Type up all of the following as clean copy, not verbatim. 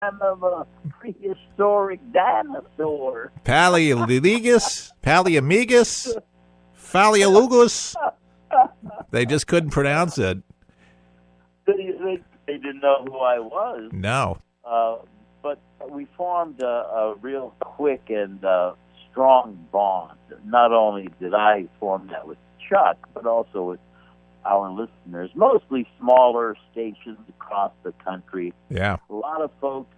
I'm a prehistoric dinosaur. Paliamigus, Phalialugus. They just couldn't pronounce it. They didn't know who I was. No. But we formed a real quick and strong bond. Not only did I form that with Chuck, but also with our listeners, mostly smaller stations across the country. Yeah. A lot of folks,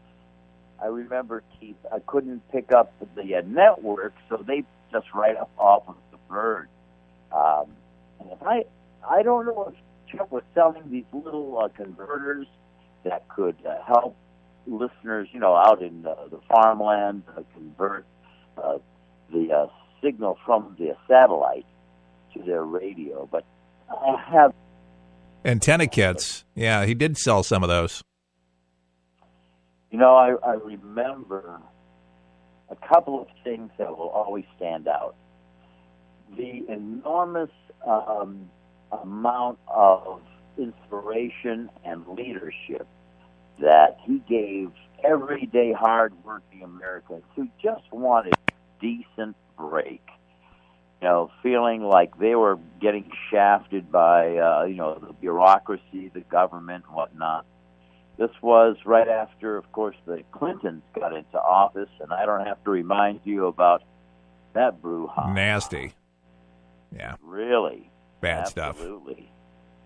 I remember, Keith, I couldn't pick up the network, so they just right up off of the bird. And if I don't know if Chuck was selling these little converters that could help listeners, out in the farmland, convert the signal from the satellite to their radio. But I have antenna kits. Yeah, he did sell some of those. I remember a couple of things that will always stand out. The enormous amount of inspiration and leadership that he gave everyday hard-working Americans who just wanted a decent break. Feeling like they were getting shafted by, the bureaucracy, the government, and whatnot. This was right after, of course, the Clintons got into office, and I don't have to remind you about that brouhaha. Nasty. Yeah. Really. Bad stuff. Absolutely.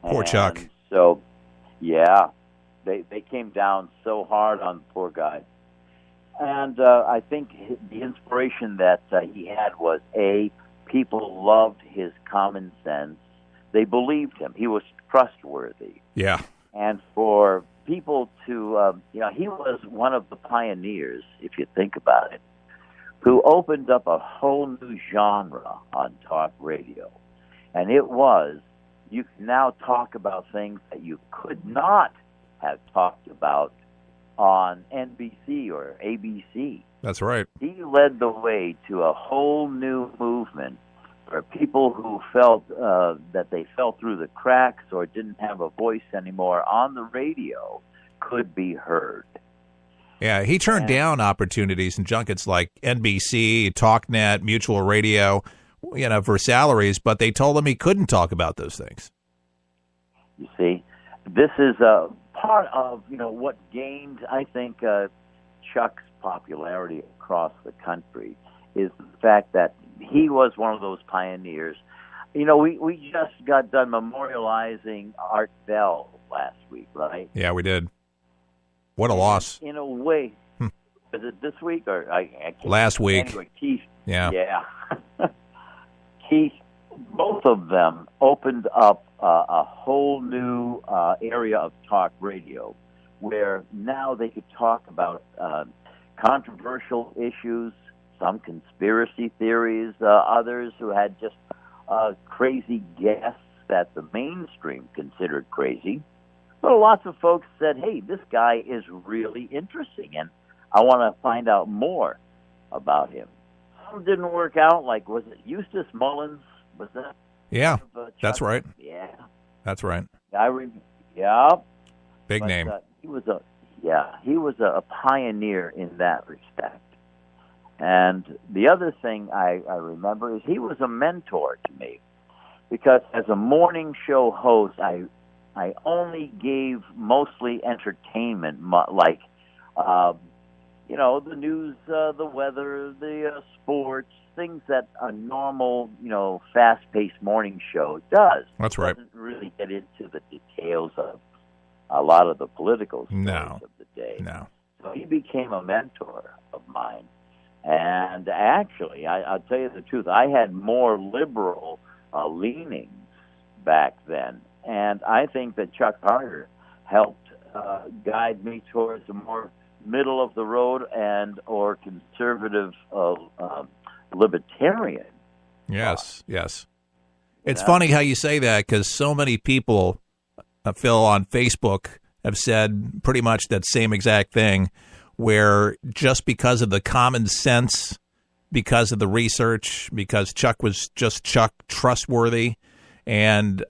Poor Chuck. So, yeah, they came down so hard on the poor guy. And I think the inspiration that he had was, people loved his common sense. They believed him. He was trustworthy. Yeah. And for people to, he was one of the pioneers, if you think about it, who opened up a whole new genre on talk radio. And it was, you can now talk about things that you could not have talked about on NBC or ABC. That's right. He led the way to a whole new movement for people who felt that they fell through the cracks or didn't have a voice anymore on the radio could be heard. Yeah, he turned down opportunities and junkets like NBC, TalkNet, Mutual Radio, for salaries, but they told him he couldn't talk about those things. You see, this is part of, what gained, I think, Chuck's popularity across the country is the fact that he was one of those pioneers. We just got done memorializing Art Bell last week, right? Yeah, we did. What a loss. In a way. Was it this week or I can't last week? Anyway, Keith. Yeah. Keith, both of them opened up a whole new area of talk radio where now they could talk about controversial issues, some conspiracy theories, others who had just crazy guests that the mainstream considered crazy. But lots of folks said, hey, this guy is really interesting, and I want to find out more about him. Some didn't work out, like, was it Eustace Mullins? Was that? Yeah, that's right. Yeah. That's right. Yeah. Big name. He was a pioneer in that respect. And the other thing I remember is he was a mentor to me, because as a morning show host, I only gave mostly entertainment, like, the news, the weather, the sports, things that a normal, fast-paced morning show does. That's right. It doesn't really get into the details of a lot of the political stories of the day. No. So he became a mentor of mine. And actually, I'll tell you the truth, I had more liberal leanings back then. And I think that Chuck Carter helped guide me towards a more middle of the road and or conservative libertarian. Yes. It's funny how you say that, because so many people, Phil, on Facebook have said pretty much that same exact thing, where just because of the common sense, because of the research, because Chuck was just Chuck trustworthy, and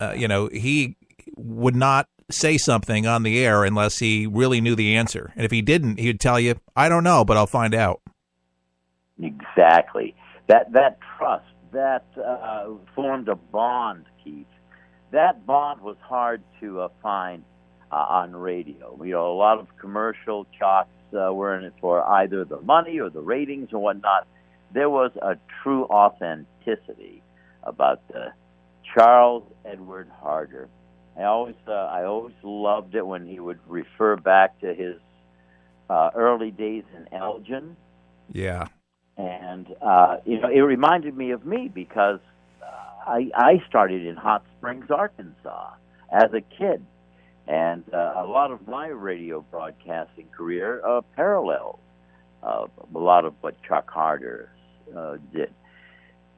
he would not say something on the air unless he really knew the answer. And if he didn't, he would tell you, I don't know, but I'll find out. Exactly. That trust, that formed a bond, Keith. That bond was hard to find on radio. You know, a lot of commercial chalks were in it for either the money or the ratings or whatnot. There was a true authenticity about Charles Edward Harder. I always loved it when he would refer back to his early days in Elgin. Yeah. And, it reminded me of me because I started in Hot Springs, Arkansas as a kid. And a lot of my radio broadcasting career parallels a lot of what Chuck Harder did.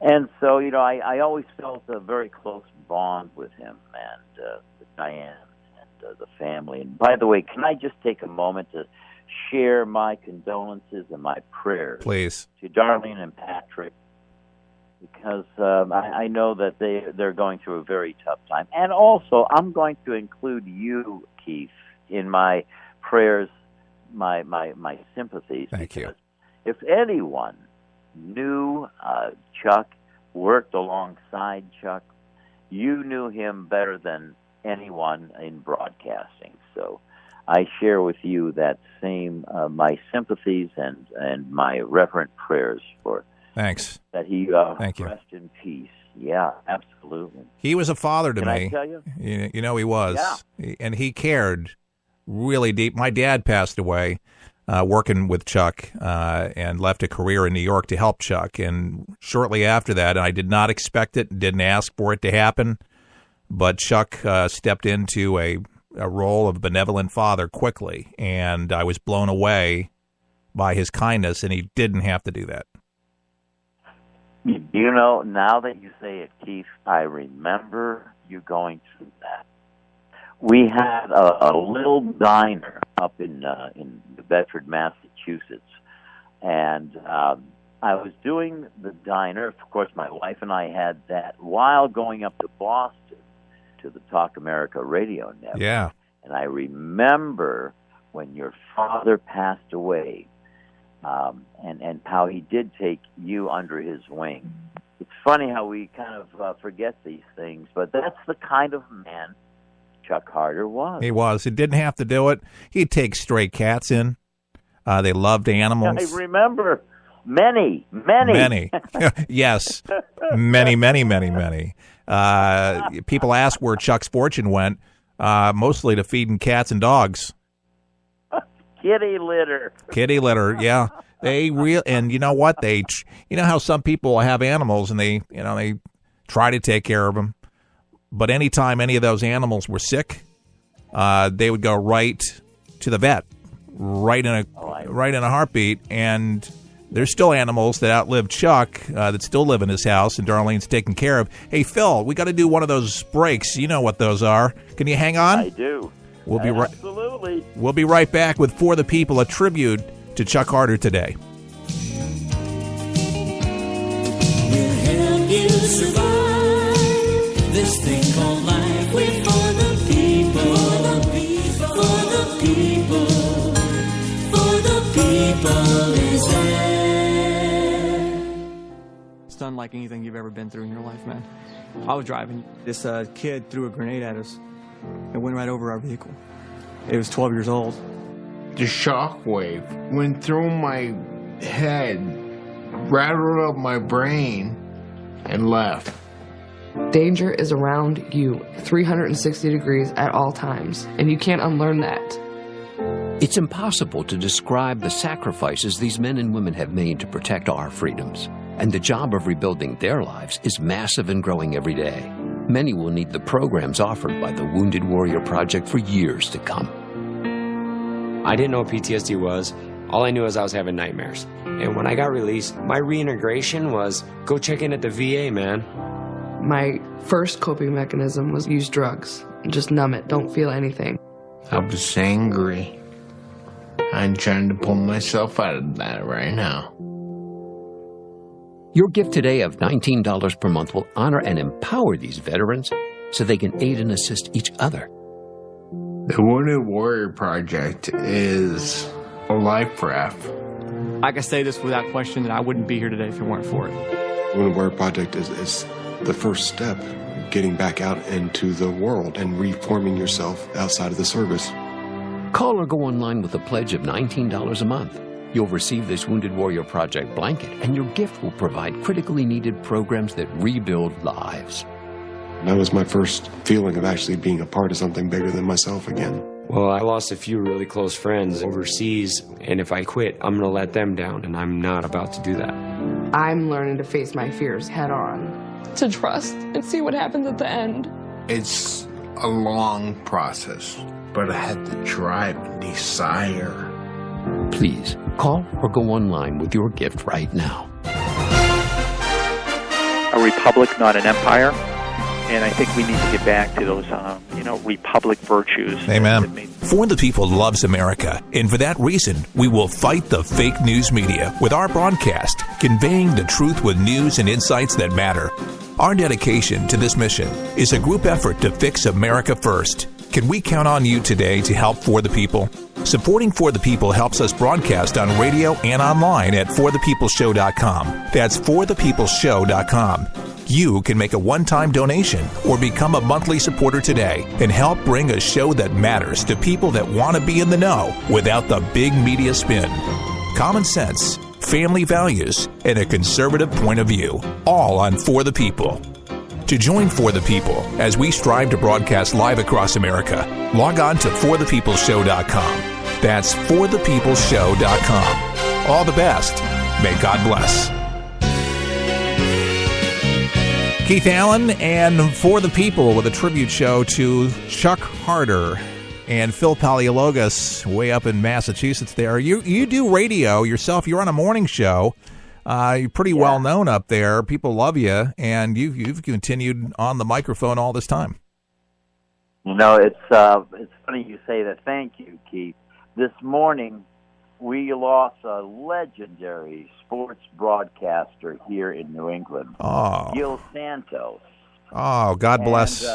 And so, I always felt a very close bond with him and with Diane and the family. And by the way, can I just take a moment to share my condolences and my prayers, please, to Darlene and Patrick, because I know that they're going through a very tough time. And also, I'm going to include you, Keith, in my prayers, my sympathies. Thank you. If anyone knew Chuck, worked alongside Chuck, you knew him better than anyone in broadcasting. So I share with you that same, my sympathies and my reverent prayers for. Thanks. That he Thank you. Rest in peace. Yeah, absolutely. He was a father to me. Can I tell you? You know, he was. Yeah. And he cared really deep. My dad passed away working with Chuck and left a career in New York to help Chuck. And shortly after that, I did not expect it, didn't ask for it to happen, but Chuck stepped into a role of benevolent father quickly, and I was blown away by his kindness, and he didn't have to do that. You know, now that you say it, Keith, I remember you going through that. We had a little diner up in New Bedford, Massachusetts, and I was doing the diner. Of course, my wife and I had that while going up to Boston to the Talk America radio network. Yeah. And I remember when your father passed away, and how he did take you under his wing. It's funny how we kind of forget these things, but that's the kind of man Chuck Harder was. He was. He didn't have to do it. He'd take stray cats in. They loved animals. I remember many. Yes, many. People ask where Chuck's fortune went, mostly to feeding cats and dogs. Kitty litter, yeah. And you know what? You know how some people have animals and they try to take care of them, but anytime any of those animals were sick, they would go right to the vet, right in a heartbeat. And there's still animals that outlived Chuck that still live in his house, and Darlene's taken care of. Hey, Phil, we got to do one of those breaks. You know what those are. Can you hang on? I do. We'll be right. Absolutely. We'll be right back with For the People, a tribute to Chuck Harder today. We'll help you survive this thing called life. We're for the people, for the people, for the people is there. It's unlike anything you've ever been through in your life, man. I was driving. This kid threw a grenade at us. It went right over our vehicle. It was 12 years old. The shockwave went through my head, rattled up my brain, and left. Danger is around you 360 degrees at all times, and you can't unlearn that. It's impossible to describe the sacrifices these men and women have made to protect our freedoms. And the job of rebuilding their lives is massive and growing every day. Many will need the programs offered by the Wounded Warrior Project for years to come. I didn't know what PTSD was. All I knew was I was having nightmares. And when I got released, my reintegration was go check in at the VA, man. My first coping mechanism was use drugs. Just numb it. Don't feel anything. I was angry. I'm trying to pull myself out of that right now. Your gift today of $19 per month will honor and empower these veterans so they can aid and assist each other. The Wounded Warrior Project is a life raft. I can say this without question that I wouldn't be here today if it weren't for it. Wounded Warrior Project is the first step, getting back out into the world and reforming yourself outside of the service. Call or go online with a pledge of $19 a month. You'll receive this Wounded Warrior Project blanket, and your gift will provide critically needed programs that rebuild lives. That was my first feeling of actually being a part of something bigger than myself again. Well, I lost a few really close friends overseas, and if I quit, I'm going to let them down, and I'm not about to do that. I'm learning to face my fears head on. To trust and see what happens at the end. It's a long process, but I had the drive and desire. Please, call or go online with your gift right now. A republic, not an empire. And I think we need to get back to those, republic virtues. Amen. For the People loves America, and for that reason, we will fight the fake news media with our broadcast, conveying the truth with news and insights that matter. Our dedication to this mission is a group effort to fix America first. Can we count on you today to help For the People? Supporting For the People helps us broadcast on radio and online at forthepeopleshow.com. That's forthepeopleshow.com. You can make a one-time donation or become a monthly supporter today and help bring a show that matters to people that want to be in the know without the big media spin. Common sense, family values, and a conservative point of view, all on For the People. To join For the People as we strive to broadcast live across America, log on to forthepeopleshow.com. That's forthepeopleshow.com. All the best. May God bless. Keith Allen and For the People with a tribute show to Chuck Harder and Phil Paleologos way up in Massachusetts there. You do radio yourself. You're on a morning show. You're pretty well known up there. People love you, and you've continued on the microphone all this time. It's funny you say that. Thank you, Keith. This morning, we lost a legendary sports broadcaster here in New England, Gil Santos. Oh, God bless.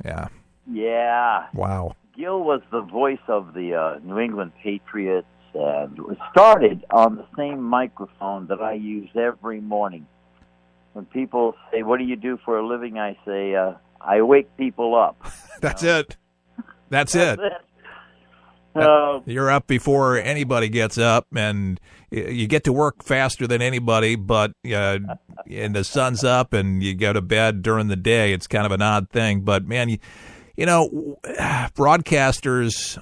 Yeah. Wow. Gil was the voice of the New England Patriots, and it started on the same microphone that I use every morning. When people say, "What do you do for a living?" I say, "I wake people up." That's it. That's it. You're up before anybody gets up, and you get to work faster than anybody, but and the sun's up, and you go to bed during the day. It's kind of an odd thing, but man, broadcasters,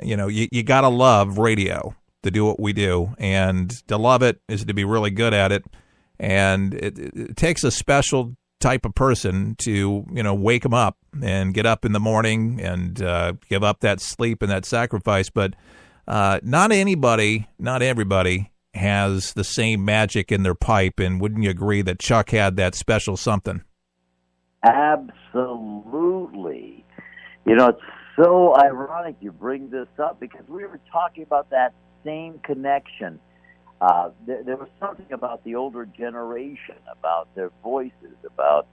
you got to love radio to do what we do, and to love it is to be really good at it, and it takes a special type of person to wake them up and get up in the morning and give up that sleep and that sacrifice. But not everybody has the same magic in their pipe. And wouldn't you agree that Chuck had that special something? Absolutely. It's so ironic you bring this up, because we were talking about that same connection. There was something about the older generation, about their voices, about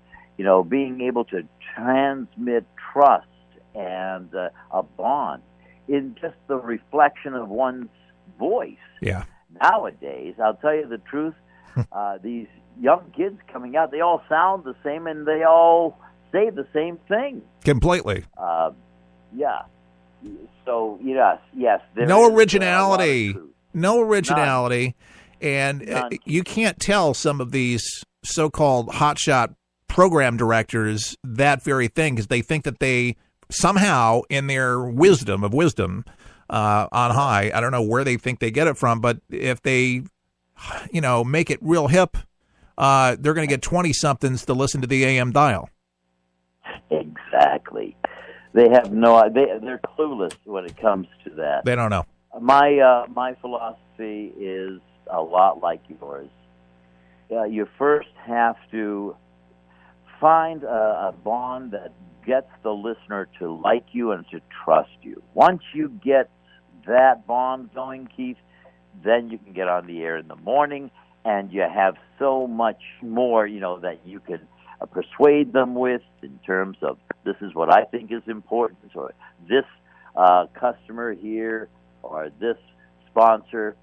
being able to transmit trust and a bond in just the reflection of one's voice. Yeah. Nowadays, I'll tell you the truth, these young kids coming out, they all sound the same and they all say the same thing. Completely. Yeah. So, yes. No originality. No originality. None. And you can't tell some of these so-called hotshot program directors that very thing, because they think that they somehow, in their wisdom on high, I don't know where they think they get it from, but if they, make it real hip, they're going to get 20-somethings to listen to the AM dial. Exactly. They have they're clueless when it comes to that. They don't know. My philosophy is a lot like yours. You first have to find a bond that gets the listener to like you and to trust you. Once you get that bond going, Keith, then you can get on the air in the morning, and you have so much more, that you can persuade them with in terms of, this is what I think is important, or this customer here or this sponsor